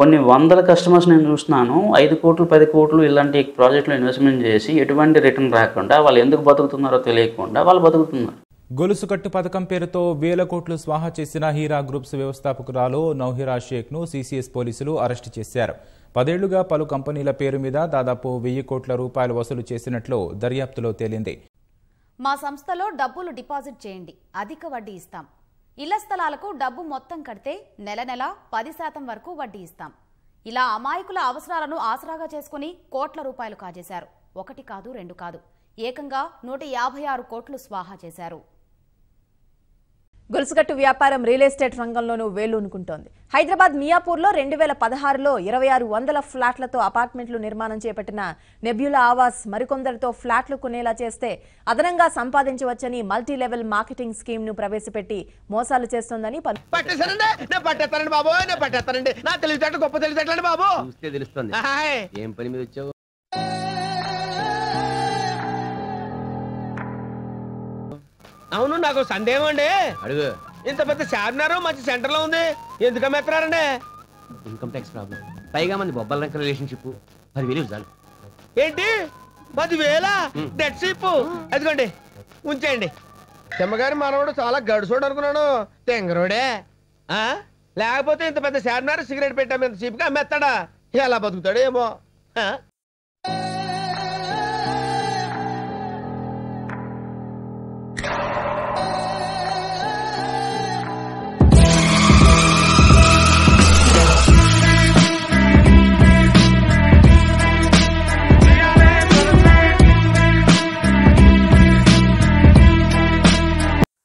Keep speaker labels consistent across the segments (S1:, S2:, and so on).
S1: కొన్ని వందల కస్టమర్స్ నేను చూస్తున్నాను 5 కోట్లు 10 కోట్లు ఇలాంటి ప్రాజెక్టులో ఇన్వెస్ట్మెంట్ చేసి ఎటువంటి రిటర్న్ రాకుండా వాళ్ళు ఎందుకు బతుకుతున్నారో తెలియకుండా వాళ్ళు బతుకుతున్నారు.
S2: గొలుసు కట్టు పథకం పేరుతో వేల కోట్లు స్వాహా చేసిన హీరా గ్రూప్స్ వ్యవస్థాపకురాలు నౌహిరా షేక్ను సీసీఎస్ పోలీసులు అరెస్టు చేశారు. 10 ఏళ్లుగా పలు కంపెనీల పేరు మీద దాదాపు 1000 కోట్ల రూపాయలు వసూలు చేసినట్లు దర్యాప్తులో తేలింది.
S3: మా సంస్థలో డబ్బులు డిపాజిట్ చేయండి, అధిక వడ్డీ ఇస్తాం. ఇళ్ల స్థలాలకు డబ్బు మొత్తం కడితే నెల నెల 10% వరకు వడ్డీ ఇస్తాం. ఇలా అమాయకుల అవసరాలను ఆసరాగా చేసుకుని కోట్ల రూపాయలు కాజేశారు. 1 కాదు 2 కాదు, ఏకంగా 156 కోట్లు స్వాహా చేశారు.
S4: గొలుసుకట్టు వ్యాపారం రియల్ ఎస్టేట్ రంగంలోనూ వేళ్లూనుకుంటోంది. హైదరాబాద్ మియాపూర్లో 2016లో 2600 ఫ్లాట్లతో అపార్ట్మెంట్లు నిర్మాణం చేపట్టిన నెబ్యులా ఆవాస్ మరికొందరితో ఫ్లాట్లు కొనేలా చేస్తే అదనంగా సంపాదించవచ్చని మల్టీ లెవెల్ మార్కెటింగ్ స్కీమ్ ను ప్రవేశపెట్టి మోసాలు చేస్తోందని
S5: అవును, నాకు సందేహం అండి. అడుగు. ఇంత పెద్ద చార్మినార్ మంచి సెంటర్ లో ఉంది, ఎందుకు అమ్మేస్తున్నారండి?
S6: ఇన్కమ్ ట్యాక్స్ ప్రాబ్లం, పైగా మంది బొబ్బల రంక రిలేషన్షిప్. 10,000 చాలు.
S5: ఏంటి 10,000? డెట్ షిప్ అదిగోండి, ఉంచేయండి. తెమ్మగారి మనవాడు చాలా గడుసోడు అనుకున్నాను, తెంగరోడే. లేకపోతే ఇంత పెద్ద చార్మినార్ సిగరెట్ పెట్టాము ఇంత చీప్ గా అమ్మేస్తాడా? ఎలా బతుకుతాడు ఏమో.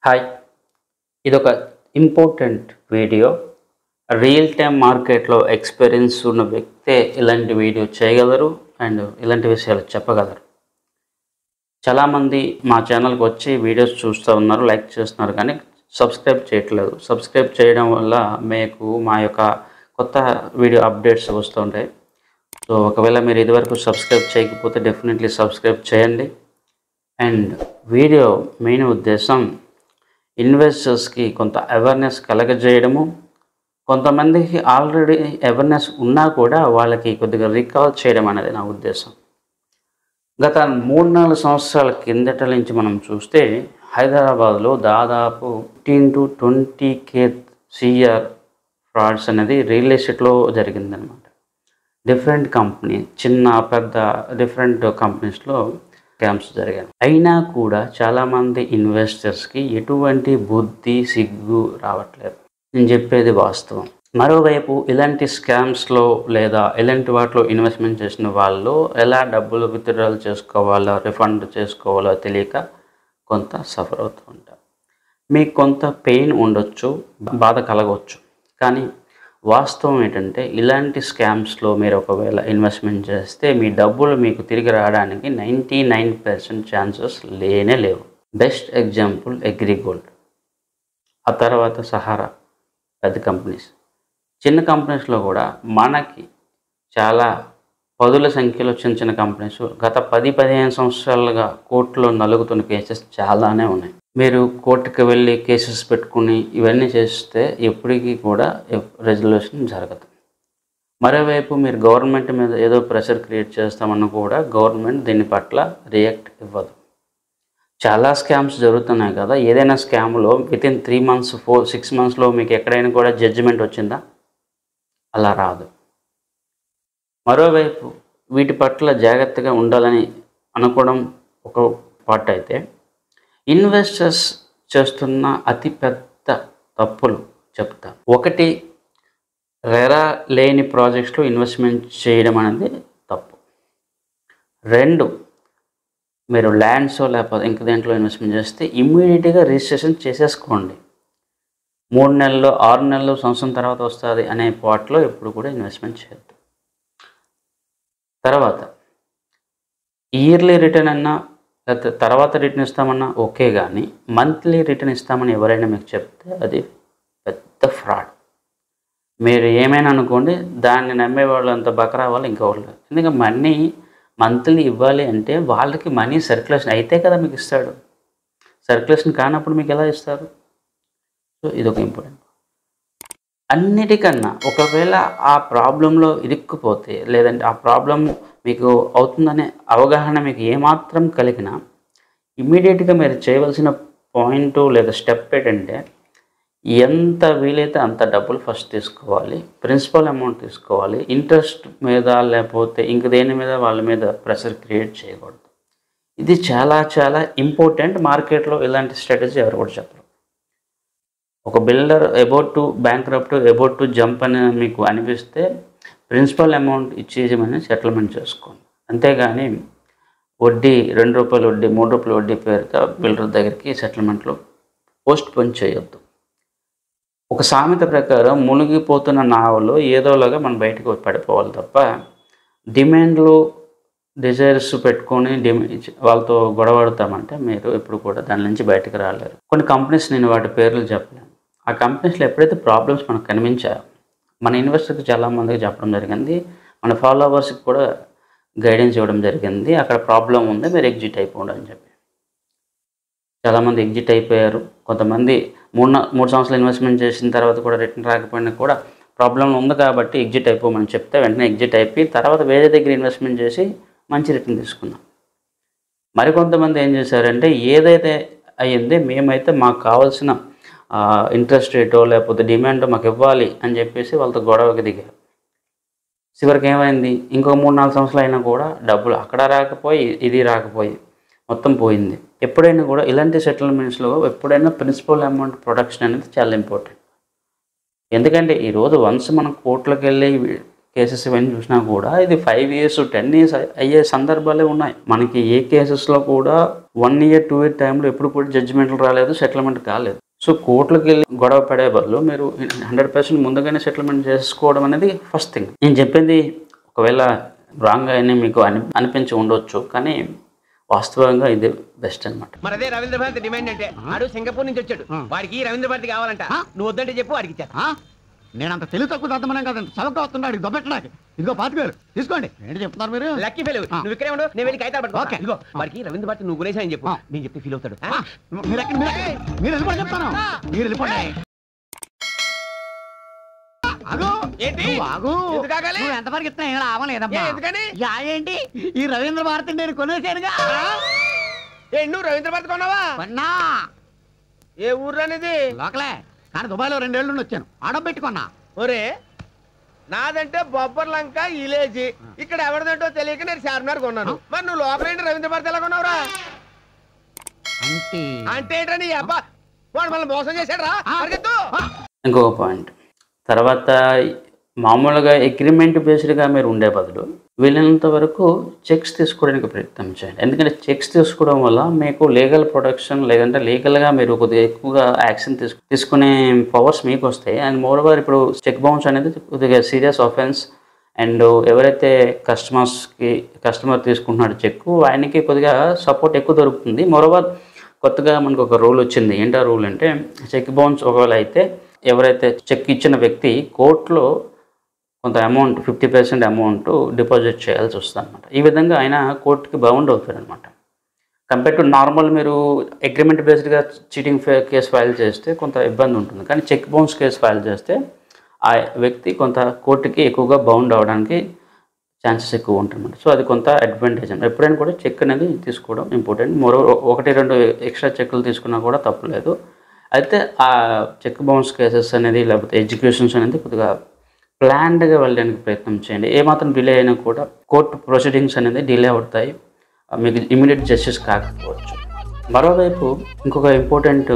S1: హాయ్, ఇదొక ఇంపార్టెంట్ వీడియో. రియల్ టైం మార్కెట్లో ఎక్స్పీరియన్స్ ఉన్న వ్యక్తే ఇలాంటి వీడియో చేయగలరు అండ్ ఇలాంటి విషయాలు చెప్పగలరు. చాలామంది మా ఛానల్కి వచ్చి వీడియోస్ చూస్తూ ఉన్నారు, లైక్ చేస్తున్నారు, కానీ సబ్స్క్రైబ్ చేయట్లేదు. సబ్స్క్రైబ్ చేయడం వల్ల మీకు మా యొక్క కొత్త వీడియో అప్డేట్స్ వస్తూ ఉంటాయి. సో ఒకవేళ మీరు ఇదివరకు సబ్స్క్రైబ్ చేయకపోతే డెఫినెట్లీ సబ్స్క్రైబ్ చేయండి. అండ్ వీడియో మెయిన్ ఉద్దేశం ఇన్వెస్టర్స్కి కొంత అవేర్నెస్ కలగజేయడము, కొంతమందికి ఆల్రెడీ అవేర్నెస్ ఉన్నా కూడా వాళ్ళకి కొద్దిగా రికాల్ చేయడం అనేది నా ఉద్దేశం. గత 3-4 సంవత్సరాల కిందట నుంచి మనం చూస్తే హైదరాబాద్లో దాదాపు 15 to 20K CR ఫ్రాడ్స్ అనేది రియల్ ఎస్టేట్లో జరిగిందనమాట. డిఫరెంట్ కంపెనీ, చిన్న పెద్ద డిఫరెంట్ కంపెనీస్లో స్కామ్స్ జరిగాయి. అయినా కూడా చాలామంది ఇన్వెస్టర్స్కి ఎటువంటి బుద్ధి సిగ్గు రావట్లేదు. నేను చెప్పేది వాస్తవం. మరోవైపు ఇలాంటి స్కామ్స్లో లేదా ఇలాంటి వాటిలో ఇన్వెస్ట్మెంట్ చేసిన వాళ్ళు ఎలా డబ్బులు విత్డ్రాల్ చేసుకోవాలో రిఫండ్ చేసుకోవాలో తెలియక కొంత సఫర్ అవుతూ ఉంటారు. మీకు కొంత పెయిన్ ఉండొచ్చు, బాధ కలగవచ్చు, కానీ వాస్తవం ఏంటంటే ఇలాంటి స్కామ్స్లో మీరు ఒకవేళ ఇన్వెస్ట్మెంట్ చేస్తే మీ డబ్బులు మీకు తిరిగి రావడానికి 99% ఛాన్సెస్ లేనే లేవు. బెస్ట్ ఎగ్జాంపుల్ అగ్రిగోల్డ్, ఆ తర్వాత సహారా, పెద్ద కంపెనీస్. చిన్న కంపెనీస్లో కూడా మనకి చాలా పదుల సంఖ్యలో చిన్న కంపెనీస్ గత 10-15 సంవత్సరాలుగా కోర్టులో నలుగుతున్న కేసెస్ చాలానే ఉన్నాయి. మీరు కోర్టుకు వెళ్ళి కేసెస్ పెట్టుకుని ఇవన్నీ చేస్తే ఎప్పటికీ కూడా రెజల్యూషన్ జరగదు. మరోవైపు మీరు గవర్నమెంట్ మీద ఏదో ప్రెషర్ క్రియేట్ చేస్తామన్నా కూడా గవర్నమెంట్ దీని పట్ల రియాక్ట్ ఇవ్వదు. చాలా స్కామ్స్ జరుగుతున్నాయి కదా, ఏదైనా స్కామ్లో వితిన్ 3 months 6 monthsలో మీకు ఎక్కడైనా కూడా జడ్జిమెంట్ వచ్చిందా? అలా రాదు. మరోవైపు వీటి పట్ల జాగ్రత్తగా ఉండాలని అనుకోవడం ఒక పార్ట్ అయితే, ఇన్వెస్టర్స్ చేస్తున్న అతిపెద్ద తప్పులు చెప్తాను. 1, రెరా లేని ప్రాజెక్ట్స్లో ఇన్వెస్ట్మెంట్ చేయడం అనేది తప్పు. 2, మీరు ల్యాండ్స్ లేకపోతే ఇంక దేంట్లో ఇన్వెస్ట్మెంట్ చేస్తే ఇమ్మీడియట్గా రిజిస్ట్రేషన్ చేసేసుకోండి. 3 నెలలు 6 నెలలు సంవత్సరం తర్వాత వస్తుంది అనే పార్ట్లో ఎప్పుడు కూడా ఇన్వెస్ట్మెంట్ చేయొద్దు. తర్వాత ఇయర్లీ రిటర్న్ అన్నా లేకపోతే తర్వాత రిటర్న్ ఇస్తామన్నా ఓకే, కానీ మంత్లీ రిటర్న్ ఇస్తామని ఎవరైనా మీకు చెప్తే అది పెద్ద ఫ్రాడ్. మీరు ఏమైనా అనుకోండి, దాన్ని నమ్మే వాళ్ళు అంత బకరా వాళ్ళు ఇంకోళ్ళు. ఎందుకంటే మనీ మంత్లీ ఇవ్వాలి అంటే వాళ్ళకి మనీ సర్క్యులేషన్ అయితే కదా మీకు ఇస్తాడు. సర్క్యులేషన్ కానప్పుడు మీకు ఎలా ఇస్తారు? సో ఇదొక ఇంపార్టెంట్. అన్నిటికన్నా ఒకవేళ ఆ ప్రాబ్లంలో ఇరుక్కుపోతే లేదంటే ఆ ప్రాబ్లం మీకు అవుతుందనే అవగాహన మీకు ఏమాత్రం కలిగినా ఇమ్మీడియట్గా మీరు చేయవలసిన పాయింట్ లేదా స్టెప్ ఏంటంటే ఎంత వీలైతే అంత డబ్బులు ఫస్ట్ తీసుకోవాలి, ప్రిన్సిపల్ అమౌంట్ తీసుకోవాలి. ఇంట్రెస్ట్ మీద లేకపోతే ఇంక దేని మీద వాళ్ళ మీద ప్రెషర్ క్రియేట్ చేయకూడదు. ఇది చాలా చాలా ఇంపార్టెంట్. మార్కెట్లో ఇలాంటి స్ట్రాటజీ ఎవరు కూడా చెప్పరు. ఒక builder about to bankrupt, about to jump అని మీకు అనిపిస్తే ప్రిన్సిపల్ అమౌంట్ ఇచ్చేయమని సెటిల్మెంట్ చేసుకోండి. అంతేగాని వడ్డీ ₹2 వడ్డీ, ₹3 వడ్డీ పేరుతో బిల్డర్ దగ్గరికి సెటిల్మెంట్లో పోస్ట్ పోన్ చేయొద్దు. ఒక సామెత ప్రకారం మునిగిపోతున్న నావలో ఏదోలాగా మనం బయటకు పడిపోవాలి తప్ప డిమాండ్లు డిజైర్స్ పెట్టుకొని వాళ్ళతో గొడవడతామంటే మీరు ఎప్పుడు కూడా దాని నుంచి బయటకు రాలేరు. కొన్ని కంపెనీస్ నేను వాటి పేర్లు చెప్పలేను. ఆ కంపెనీస్లో ఎప్పుడైతే ప్రాబ్లమ్స్ మనకు కనిపించాయో మన ఇన్వెస్టర్కి చాలామందికి చెప్పడం జరిగింది, మన ఫాలోవర్స్కి కూడా గైడెన్స్ ఇవ్వడం జరిగింది. అక్కడ ప్రాబ్లం ఉంది, మీరు ఎగ్జిట్ అయిపోండి అని చెప్పి. చాలామంది ఎగ్జిట్ అయిపోయారు. కొంతమంది 3 సంవత్సరాలు ఇన్వెస్ట్మెంట్ చేసిన తర్వాత కూడా రిటర్న్ రాకపోయినా కూడా ప్రాబ్లం ఉంది కాబట్టి ఎగ్జిట్ అయిపోమని చెప్తే వెంటనే ఎగ్జిట్ అయిపోయి తర్వాత వేరే దగ్గర ఇన్వెస్ట్మెంట్ చేసి మంచి రిటర్న్ తీసుకున్నాం. మరికొంతమంది ఏం చేశారంటే ఏదైతే అయ్యింది మేమైతే మాకు కావాల్సిన ఇంట్రెస్ట్ రేటో లేకపోతే డిమాండో మాకు ఇవ్వాలి అని చెప్పేసి వాళ్ళతో గొడవకి దిగారు. చివరికి ఏమైంది, ఇంకో 3-4 సంవత్సరాలు అయినా కూడా డబ్బులు అక్కడ రాకపోయి ఇది రాకపోయి మొత్తం పోయింది. ఎప్పుడైనా కూడా ఇలాంటి సెటిల్మెంట్స్లో ఎప్పుడైనా ప్రిన్సిపల్ అమౌంట్ ప్రొటెక్షన్ అనేది చాలా ఇంపార్టెంట్. ఎందుకంటే ఈరోజు వన్స్ మనం కోర్టులకు వెళ్ళి కేసెస్ ఇవన్నీ చూసినా కూడా ఇది 5 years 10 years అయ్యే సందర్భాలే ఉన్నాయి. మనకి ఏ కేసెస్లో కూడా 1 year 2 year టైంలో ఎప్పుడు కూడా జడ్జిమెంట్లు రాలేదు, సెటిల్మెంట్ కాలేదు. సో కోర్టులకు వెళ్ళి గొడవ పడే బదులు మీరు 100% ముందుగానే సెటిల్మెంట్ చేసుకోవడం అనేది ఫస్ట్ థింగ్. నేను చెప్పింది ఒకవేళ రాంగ్ అయినా మీకు అనిపించి ఉండొచ్చు, కానీ వాస్తవంగా ఇది బెస్ట్ అనమాట.
S5: మరి అదే రవీంద్ర భారతి డిమాండ్ అంటే ఆడు సింగపూర్ నుంచి వచ్చాడు, వాడికి రవీంద్ర భారతి కావాలంట. నువ్వు వద్దంటే చెప్పు, వాడికి ఇచ్చా.
S7: నేను అంత తెలివి తక్కువ దద్దమనం కాదండి, చవక వస్తున్నాడు అడిగి దొబ్బెట్టడానికి. ఇదిగో 25,000 తీసుకోండి. ఏంటి చెప్తున్నారు మీరు?
S5: Lucky fail. నువ్వు ఇక్కడే ఉండు, నేను వెళ్ళి కాగితాలు పట్టుకో. ఓకే, ఇదిగో వాడికి రవీంద్ర భారతి నువ్వు గురేసా అని చెప్పు, నేను చెప్తే ఫీల్ అవుతాడు.
S7: మీరు వెళ్ళిపోయి చెప్తాను, మీరు వెళ్ళిపోండి. నువ్వు ఎంతవరకు ఇస్తున్నా ఏం లాభం లేదమ్మా. ఏంటి ఈ రవీంద్ర భారతి నేను కొనేసానుగా.
S5: నువ్వు రవీంద్ర భారతి కొన్నావా?
S7: కొన్నా.
S5: ఏ ఊరు అనేది?
S7: లోకలే, కానీ దుబాయ్లో 2 ఏళ్ళు నుండి వచ్చాను. ఆడబెట్టుకున్నా.
S5: ఒరే నాదంటే బొబ్బర్ లంక విలేజ్, ఇక్కడ ఎవరిదంటో తెలియక నేను చార్మినార్ కొన్నాను. మరి నువ్వు లోపల ఏంటి రవీంద్ర భారతి ఎలా కొన్నావురా? అంటే ఏంటని నీ అబ్బా వాడు మళ్ళీ మోసం చేశాడు రా.
S1: ఇంకొక పాయింట్, తర్వాత మామూలుగా అగ్రిమెంట్ బేస్డ్గా మీరు ఉండే బదులు వీలైనంత వరకు చెక్స్ తీసుకోవడానికి ప్రయత్నం చేయండి. ఎందుకంటే చెక్స్ తీసుకోవడం వల్ల మీకు లీగల్ ప్రొటెక్షన్ లేదంటే లీగల్గా మీరు కొద్దిగా ఎక్కువగా యాక్షన్ తీసుకునే పవర్స్ మీకు వస్తాయి. అండ్ మోర్ ఓవర్ ఇప్పుడు చెక్ బౌన్స్ అనేది కొద్దిగా సీరియస్ ఆఫెన్స్. అండ్ ఎవరైతే కస్టమర్ తీసుకుంటున్నాడు చెక్, ఆయనకి కొద్దిగా సపోర్ట్ ఎక్కువ దొరుకుతుంది. మోర్ ఓవర్ కొత్తగా మనకు ఒక రూల్ వచ్చింది. ఏంటో రూల్ అంటే చెక్ బౌన్స్ ఒకవేళ అయితే ఎవరైతే చెక్ ఇచ్చిన వ్యక్తి కోర్టులో కొంత అమౌంట్ 50% అమౌంట్ డిపాజిట్ చేయాల్సి వస్తుంది అనమాట. ఈ విధంగా ఆయన కోర్టుకి బౌండ్ అవుతాడు అనమాట. కంపేర్ టు నార్మల్ మీరు అగ్రిమెంట్ బేస్డ్గా చీటింగ్ కేసు ఫైల్ చేస్తే కొంత ఇబ్బంది ఉంటుంది, కానీ చెక్ బౌన్స్ కేసు ఫైల్ చేస్తే ఆ వ్యక్తి కొంత కోర్టుకి ఎక్కువగా బౌండ్ అవ్వడానికి ఛాన్సెస్ ఎక్కువ ఉంటుందన్నమాట. సో అది కొంత అడ్వాంటేజ్ అండి. ఎప్పుడైనా కూడా చెక్ అనేది తీసుకోవడం ఇంపార్టెంట్. మరో 1-2 ఎక్స్ట్రా చెక్కులు తీసుకున్నా కూడా తప్పులేదు. అయితే ఆ చెక్ బౌన్స్ కేసెస్ అనేది లేకపోతే ఎగ్జిక్యూషన్స్ అనేది కొద్దిగా ప్లాన్డ్గా వెళ్ళడానికి ప్రయత్నం చేయండి. ఏమాత్రం డిలే అయినా కూడా కోర్టు ప్రొసీడింగ్స్ అనేది డిలే అవుతాయి, మీకు ఇమీడియట్ జస్టిస్ కాకపోవచ్చు. మరోవైపు ఇంకొక ఇంపార్టెంట్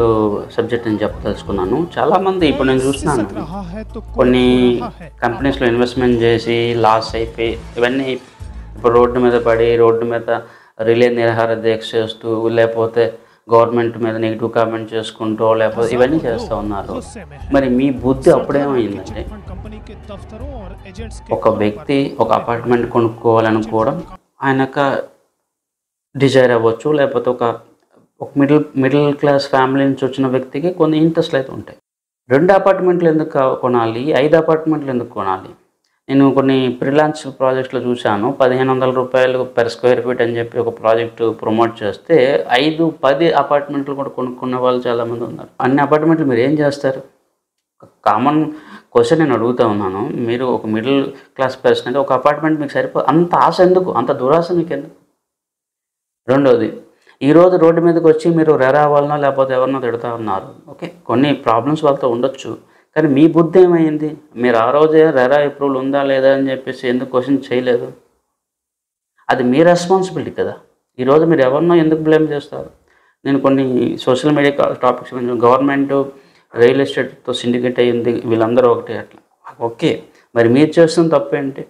S1: సబ్జెక్ట్ నేను చెప్పదలుచుకున్నాను. చాలామంది ఇప్పుడు నేను చూస్తున్నాను కొన్ని కంపెనీస్లో ఇన్వెస్ట్మెంట్ చేసి లాస్ అయిపోయి ఇవన్నీ ఇప్పుడు రోడ్డు మీద పడి రోడ్డు మీద రిలే నిరాహార దీక్ష చేస్తూ లేకపోతే గవర్నమెంట్ మీద నెగిటివ్ కామెంట్ చేసుకుంటూ లేకపోతే ఇవన్నీ చేస్తూ ఉన్నారు. మరి మీ బుద్ధి అప్పుడేమైందంటే ఒక వ్యక్తి ఒక అపార్ట్మెంట్ కొనుక్కోవాలనుకోవడం ఆయన యొక్క డిజైర్ అవ్వచ్చు, లేకపోతే ఒక మిడిల్ క్లాస్ ఫ్యామిలీ నుంచి వచ్చిన వ్యక్తికి కొన్ని ఇంట్రెస్ట్లు అయితే ఉంటాయి. 2 అపార్ట్మెంట్లు ఎందుకు కొనాలి, 5 అపార్ట్మెంట్లు ఎందుకు కొనాలి? నేను కొన్ని ఫ్రీలాన్స్ ప్రాజెక్ట్స్లో చూశాను. ₹1,500 per square feet అని చెప్పి ఒక ప్రాజెక్టు ప్రమోట్ చేస్తే 5-10 అపార్ట్మెంట్లు కూడా కొనుక్కున్న వాళ్ళు చాలామంది ఉన్నారు. అన్ని అపార్ట్మెంట్లు మీరు ఏం చేస్తారు? కామన్ క్వశ్చన్ నేను అడుగుతా ఉన్నాను. మీరు ఒక మిడిల్ క్లాస్ పర్సన్ అంటే ఒక అపార్ట్మెంట్ మీకు అంత ఆశ ఎందుకు, అంత దురాశ మీకు ఎందుకు? రెండోది, ఈరోజు రోడ్డు మీదకి వచ్చి మీరు రెరా వాళ్ళనో లేకపోతే ఎవరినో తిడతా ఉన్నారు. ఓకే, కొన్ని ప్రాబ్లమ్స్ వాళ్ళతో ఉండొచ్చు, కానీ మీ బుద్ధి ఏమైంది? మీరు ఆ రోజే రెరా అప్రూవల్ ఉందా లేదా అని చెప్పేసి ఎందుకు క్వశ్చన్ చేయలేదు? అది మీ రెస్పాన్సిబిలిటీ కదా. ఈరోజు మీరు ఎవరినో ఎందుకు బ్లేమ్ చేస్తారు? నేను కొన్ని social media topics government real ఎస్టేట్తో సిండికేట్ అయ్యింది, వీళ్ళందరూ ఒకటే అట్లా. ఓకే, మరి మీరు చేస్తున్న తప్పేంటి?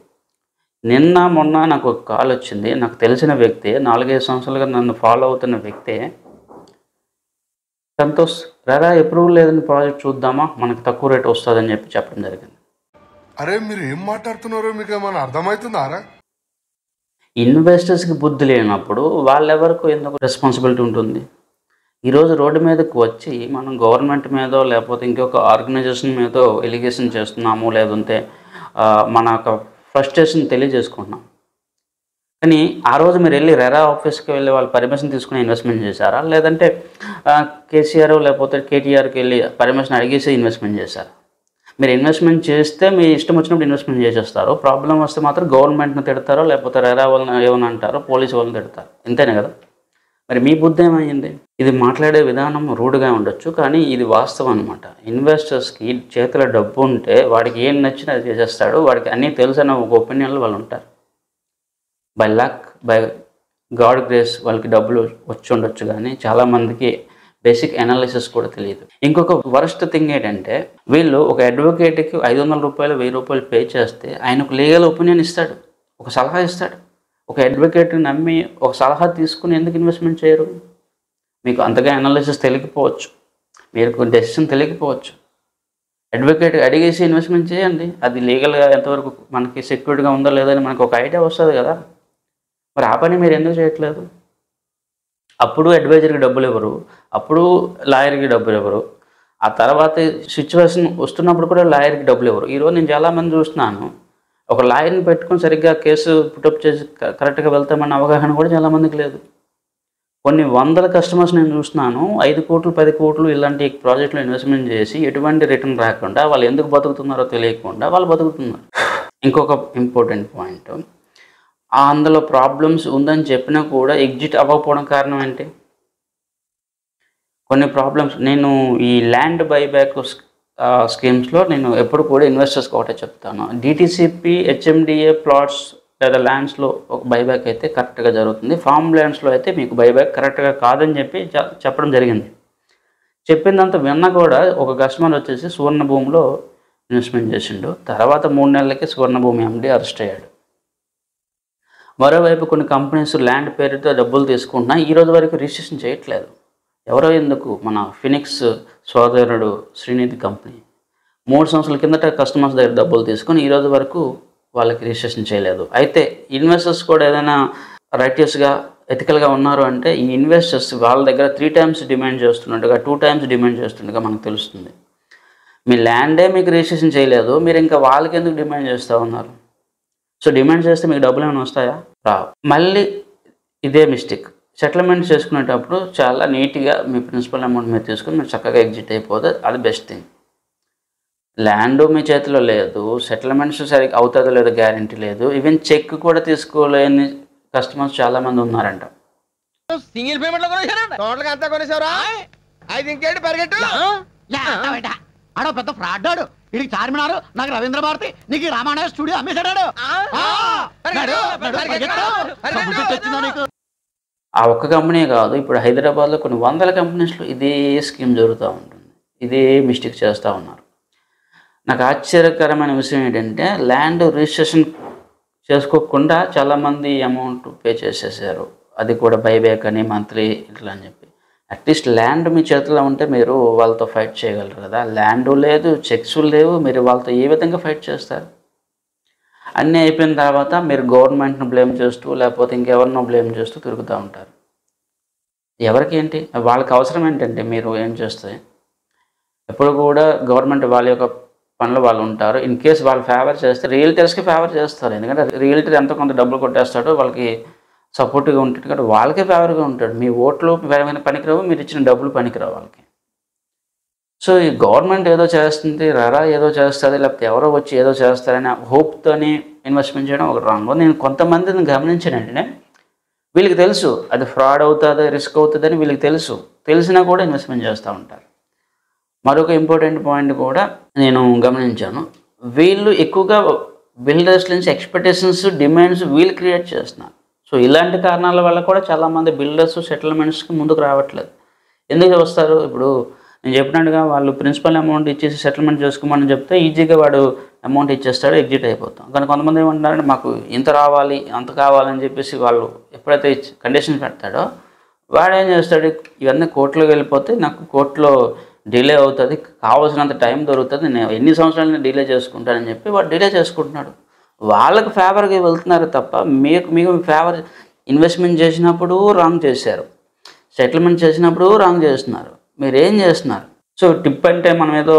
S1: నిన్న మొన్న నాకు ఒక కాల్ వచ్చింది, నాకు తెలిసిన వ్యక్తి, 4-5 సంవత్సరాలుగా నన్ను ఫాలో అవుతున్న వ్యక్తే, సంతోష్ రెరా అప్రూవల్ లేదని ప్రాజెక్ట్ చూద్దామా, మనకు తక్కువ రేట్ వస్తుందని చెప్పడం జరిగింది.
S8: అరే మీరు ఏం మాట్లాడుతున్నారో మీకు ఏమైనా అర్థమవుతుందారా?
S1: ఇన్వెస్టర్స్కి బుద్ధి లేనప్పుడు వాళ్ళెవరికి ఎందుకు రెస్పాన్సిబిలిటీ ఉంటుంది? ఈరోజు రోడ్డు మీదకి వచ్చి మనం గవర్నమెంట్ మీదో లేకపోతే ఇంకొక ఆర్గనైజేషన్ మీదో ఎలిగేషన్ చేస్తున్నాము, లేదంటే మన యొక్క ఫ్రస్ట్రేషన్ తెలియజేసుకుంటున్నాం. కానీ ఆ రోజు మీరు వెళ్ళి రెరా ఆఫీస్కి వెళ్ళి వాళ్ళు పర్మిషన్ తీసుకుని ఇన్వెస్ట్మెంట్ చేశారా, లేదంటే కేసీఆర్ లేకపోతే కేటీఆర్కి వెళ్ళి పర్మిషన్ అడిగేసి ఇన్వెస్ట్మెంట్ చేశారా? మీరు ఇన్వెస్ట్మెంట్ చేస్తే మీ ఇష్టం వచ్చినప్పుడు ఇన్వెస్ట్మెంట్ చేసేస్తారు, ప్రాబ్లం వస్తే మాత్రం గవర్నమెంట్ని తిడతారో లేకపోతే రెరా వాళ్ళని ఏమని అంటారో, పోలీసు వాళ్ళని తిడతారు, ఇంతేనే కదా. మరి మీ బుద్ధి ఏమైంది? ఇది మాట్లాడే విధానం రూడ్గా ఉండొచ్చు, కానీ ఇది వాస్తవం అనమాట. ఇన్వెస్టర్స్కి చేతిలో డబ్బు ఉంటే వాడికి ఏం నచ్చినా అది చేసేస్తాడు, వాడికి అన్నీ తెలుసు అన్న ఒక ఒపీనియన్లో వాళ్ళు ఉంటారు. By luck, by God grace వాళ్ళకి డబ్బులు వచ్చి ఉండొచ్చు, కానీ చాలామందికి బేసిక్ అనాలిసిస్ కూడా తెలియదు. ఇంకొక వరస్ట్ థింగ్ ఏంటంటే, వీళ్ళు ఒక అడ్వకేట్కి 500 రూపాయలు 1000 రూపాయలు పే చేస్తే ఆయనకు లీగల్ ఒపీనియన్ ఇస్తాడు, ఒక సలహా ఇస్తాడు. ఒక అడ్వకేట్ని నమ్మి ఒక సలహా తీసుకుని ఎందుకు ఇన్వెస్ట్మెంట్ చేయరు? మీకు అంతగా అనాలిసిస్ తెలియకపోవచ్చు, మీకు డెసిషన్ తెలియకపోవచ్చు. అడ్వకేట్ అడిగేసి ఇన్వెస్ట్మెంట్ చేయండి, అది లీగల్గా ఎంతవరకు మనకి సెక్యూరిటీగా ఉందో లేదో అని మనకు ఒక ఐడియా వస్తుంది కదా. మరి ఆ పని మీరు ఎందుకు చేయట్లేదు? అప్పుడు అడ్వైజర్కి డబ్బులు ఇవ్వరు, అప్పుడు లాయర్కి డబ్బులు ఇవ్వరు, ఆ తర్వాత సిచ్యువేషన్ వస్తున్నప్పుడు కూడా లాయర్కి డబ్బులు ఇవ్వరు. ఈరోజు నేను చాలామంది చూస్తున్నాను, ఒక లాయర్ని పెట్టుకుని సరిగ్గా కేసు పుటప్ చేసి కరెక్ట్గా వెళ్తామన్న అవగాహన కూడా చాలామందికి లేదు. కొన్ని వందల కస్టమర్స్ నేను చూస్తున్నాను, 5 కోట్లు 10 కోట్లు ఇలాంటి ప్రాజెక్టులో ఇన్వెస్ట్మెంట్ చేసి ఎటువంటి రిటర్న్ రాకుండా వాళ్ళు ఎందుకు బతుకుతున్నారో తెలియకుండా వాళ్ళు బతుకుతున్నారు. ఇంకొక ఇంపార్టెంట్ పాయింట్, అందులో ప్రాబ్లమ్స్ ఉందని చెప్పినా కూడా ఎగ్జిట్ అవ్వకపోవడం కారణం ఏంటి? కొన్ని ప్రాబ్లమ్స్, నేను ఈ ల్యాండ్ బైబ్యాక్ స్కీమ్స్లో నేను ఎప్పుడు కూడా ఇన్వెస్టర్స్కి ఒకటే చెప్తాను, డిటిసిపి హెచ్ఎండిఏ ప్లాట్స్ లేదా ల్యాండ్స్లో ఒక బైబ్యాక్ అయితే కరెక్ట్గా జరుగుతుంది, ఫామ్ ల్యాండ్స్లో అయితే మీకు బైబ్యాక్ కరెక్ట్గా కాదని చెప్పడం జరిగింది. చెప్పిందంతా విన్నా కూడా ఒక కస్టమర్ వచ్చేసి సువర్ణ భూమిలో ఇన్వెస్ట్మెంట్ చేసిండు, తర్వాత 3 నెలలకి సువర్ణ భూమి ఎండి అరెస్ట్ అయ్యాడు. మరోవైపు కొన్ని కంపెనీస్ ల్యాండ్ పేరుతో డబ్బులు తీసుకుంటున్నా ఈ రోజు వరకు రిజిస్ట్రేషన్ చేయట్లేదు. ఎవరో ఎందుకు, మన ఫినిక్స్ సోదరుడు శ్రీనిధి కంపెనీ 3 సంవత్సరాల కిందట కస్టమర్స్ దగ్గర డబ్బులు తీసుకొని ఈ రోజు వరకు వాళ్ళకి రిజిస్ట్రేషన్ చేయలేదు. అయితే ఇన్వెస్టర్స్ కూడా ఏదైనా రైటియస్గా ఎథికల్గా ఉన్నారు అంటే ఈ ఇన్వెస్టర్స్ వాళ్ళ దగ్గర 3 times డిమాండ్ చేస్తున్నట్టుగా 2 times డిమాండ్ చేస్తున్నట్టుగా మనకు తెలుస్తుంది. మీ ల్యాండే మీకు రిజిస్ట్రేషన్ చేయలేదు, మీరు ఇంకా వాళ్ళకి ఎందుకు డిమాండ్ చేస్తూ ఉన్నారు? సో డిమాండ్ చేస్తే మీకు డబ్బులు ఏమైనా వస్తాయా? రావు. మళ్ళీ ఇదే మిస్టేక్, సెటిల్మెంట్ చేసుకునేటప్పుడు చాలా నీట్గా మీ ప్రిన్సిపల్ అమౌంట్ మీరు తీసుకుని మీరు చక్కగా ఎగ్జిట్ అయిపోతే అది బెస్ట్ థింగ్. ల్యాండ్ మీ చేతిలో లేదు, సెటిల్మెంట్స్ సరిగ్గా అవుతుందో లేదో గ్యారంటీ లేదు, ఈవెన్ చెక్ కూడా తీసుకోలేని కస్టమర్స్ చాలామంది ఉన్నారంట.
S5: సింగిల్ పేమెంట్ లో కొనేసారండి, టోటల్ గా అంతా కొనేసారా? అయితే ఇంకేంటి పరిగెట్టు.
S7: ఆడో పెద్ద ఫ్రాడ్ ఆడు, ఇది చార్మినారు, నాకు రవీంద్ర భారతి, నీకు రామాయణ స్టూడియో అమ్మేశాడు.
S1: ఆ ఒక్క కంపెనీ కాదు, ఇప్పుడు హైదరాబాద్లో కొన్ని వందల కంపెనీస్లో ఇదే స్కీమ్ జరుగుతూ ఉంటుంది, ఇదే మిస్టేక్ చేస్తూ ఉన్నారు. నాకు ఆశ్చర్యకరమైన విషయం ఏంటంటే ల్యాండ్ రిజిస్ట్రేషన్ చేసుకోకుండా చాలామంది అమౌంట్ పే చేసేసారు, అది కూడా బైబ్యాక్ అని మంత్లీ ఇట్లా అని చెప్పి. అట్లీస్ట్ ల్యాండ్ మీ చేతిలో ఉంటే మీరు వాళ్ళతో ఫైట్ చేయగలరు కదా. ల్యాండ్ లేదు, చెక్స్ లేవు, మీరు వాళ్ళతో ఏ విధంగా ఫైట్ చేస్తారు? అన్నీ అయిపోయిన తర్వాత మీరు గవర్నమెంట్ను బ్లేమ్ చేస్తూ లేకపోతే ఇంకెవరినో బ్లేమ్ చేస్తూ తిరుగుతూ ఉంటారు. ఎవరికి ఏంటి, వాళ్ళకి అవసరం ఏంటంటే మీరు ఏం చేస్తే ఎప్పుడు కూడా గవర్నమెంట్ వాళ్ళ యొక్క పనులు వాళ్ళు ఉంటారు. ఇన్ కేసు వాళ్ళు ఫేవర్ చేస్తే రియల్టర్స్కి ఫేవర్ చేస్తారు, ఎందుకంటే రియల్టర్ ఎంతో కొంత డబ్బులు కొట్టేస్తాడో వాళ్ళకి సపోర్ట్గా ఉంటుంది కాబట్టి వాళ్ళకే ఫేవర్గా ఉంటాడు. మీ ఓట్లు పనికిరావు, మీరు ఇచ్చిన డబ్బులు పనికిరావు వాళ్ళకి. సో ఈ గవర్నమెంట్ ఏదో చేస్తుంది, రరా ఏదో చేస్తుంది, లేకపోతే ఎవరో వచ్చి ఏదో చేస్తారని హోప్తోని ఇన్వెస్ట్మెంట్ చేయడం ఒక రాంగ్. నేను కొంతమందిని గమనించానంటే వీళ్ళకి తెలుసు అది ఫ్రాడ్ అవుతుంది, రిస్క్ అవుతుందని వీళ్ళకి తెలిసినా కూడా ఇన్వెస్ట్మెంట్ చేస్తూ ఉంటారు. మరొక ఇంపార్టెంట్ పాయింట్ కూడా నేను గమనించాను, వీళ్ళు ఎక్కువగా బిల్డర్స్ నుంచి ఎక్స్పెక్టేషన్స్, డిమాండ్స్ వీళ్ళు క్రియేట్ చేస్తున్నారు. సో ఇలాంటి కారణాల వల్ల కూడా చాలామంది బిల్డర్స్ సెటిల్మెంట్స్కి ముందుకు రావట్లేదు. ఎందుకు వస్తారు? ఇప్పుడు నేను చెప్పినట్టుగా వాళ్ళు ప్రిన్సిపల్ అమౌంట్ ఇచ్చేసి సెటిల్మెంట్ చేసుకోమని చెప్తే ఈజీగా వాడు అమౌంట్ ఇచ్చేస్తాడు, ఎగ్జిట్ అయిపోతాం. కానీ కొంతమంది ఏమంటారంటే మాకు ఇంత రావాలి, అంత కావాలని చెప్పేసి వాళ్ళు ఎప్పుడైతే కండిషన్స్ పెడతాడో వాడు ఏం చేస్తాడు, ఇవన్నీ కోర్టులోకి వెళ్ళిపోతే నాకు కోర్టులో డిలే అవుతుంది, కావాల్సినంత టైం దొరుకుతుంది, నేను ఎన్ని సంవత్సరాలు డిలే చేసుకుంటానని చెప్పి వాడు డిలే చేసుకుంటున్నాడు. వాళ్ళకు ఫేవర్గా వెళ్తున్నారు తప్ప మీకు ఫేవర్ ఇన్వెస్ట్మెంట్ చేసినప్పుడు రాంగ్ చేశారు, సెటిల్మెంట్ చేసినప్పుడు రాంగ్ చేస్తున్నారు. మీరు ఏం చేస్తున్నారు? సో టిప్ అంటే మనం ఏదో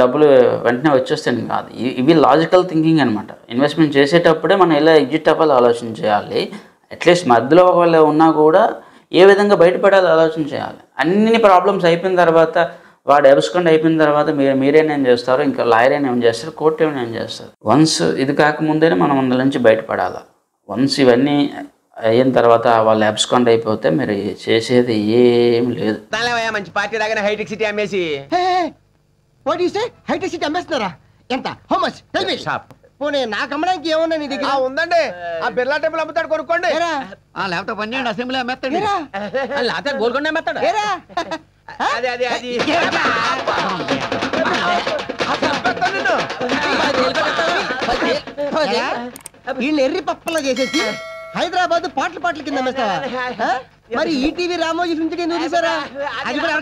S1: డబ్బులు వెంటనే వచ్చేస్తాను కాదు, ఇవి లాజికల్ థింకింగ్ అనమాట. ఇన్వెస్ట్మెంట్ చేసేటప్పుడే మనం ఎలా ఎగ్జిట్ అవ్వాలి ఆలోచన చేయాలి. అట్లీస్ట్ మధ్యలో ఒకవేళ ఉన్నా కూడా ఏ విధంగా బయటపడాలి ఆలోచన చేయాలి. అన్ని ప్రాబ్లమ్స్ అయిపోయిన తర్వాత, వాడు ఎబస్కండ్ అయిపోయిన తర్వాత మీరేనేం చేస్తారు, ఇంకా లాయర్ ఏం చేస్తారు, కోర్టు ఏం చేస్తారు. వన్స్ ఇది కాకముందేనే మనం అందులో నుంచి బయటపడాలి. వన్స్ ఇవన్నీ అయిన తర్వాత వాళ్ళు అబ్స్కాండ్ అయిపోతే మీరు చేసేది ఏం లేదు.
S5: మంచి పార్టీ రాగానే హైటెక్ సిటీ అమ్మేసి
S7: హైటెక్ సిటీ అమ్మేస్తున్నారా? ఎంత? How much? Tell me.
S5: Shop
S7: పోనీ నాకు అమ్మడానికి ఏమన్నా నీ దగ్గర?
S5: ఉందండి, ఆ బిర్లా టెంపుల్ అమ్ముతాడు, కొనుక్కోండి.
S7: లేకపోతే 12 అసెంబ్లీ అమ్మేస్తాడు,
S5: లేకపోతే గోల్కొండ అమ్మేస్తాడు. అదే అదే అది
S7: వీళ్ళు ఎర్రి పప్పలా చేసేసి హైదరాబాద్ పాటల కింద అమ్మేస్తావా? మరి ఈటీవీ రామోజీ నుంచి ఎందుకు తీసారా? అది కూడా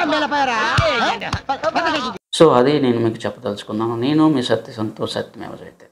S7: అమ్మేలపాయరా?
S1: సో అది నేను మీకు చెప్పదలుచుకున్నాను. నేను మీ సత్య సంతోష్, సత్యమేవ జయతే.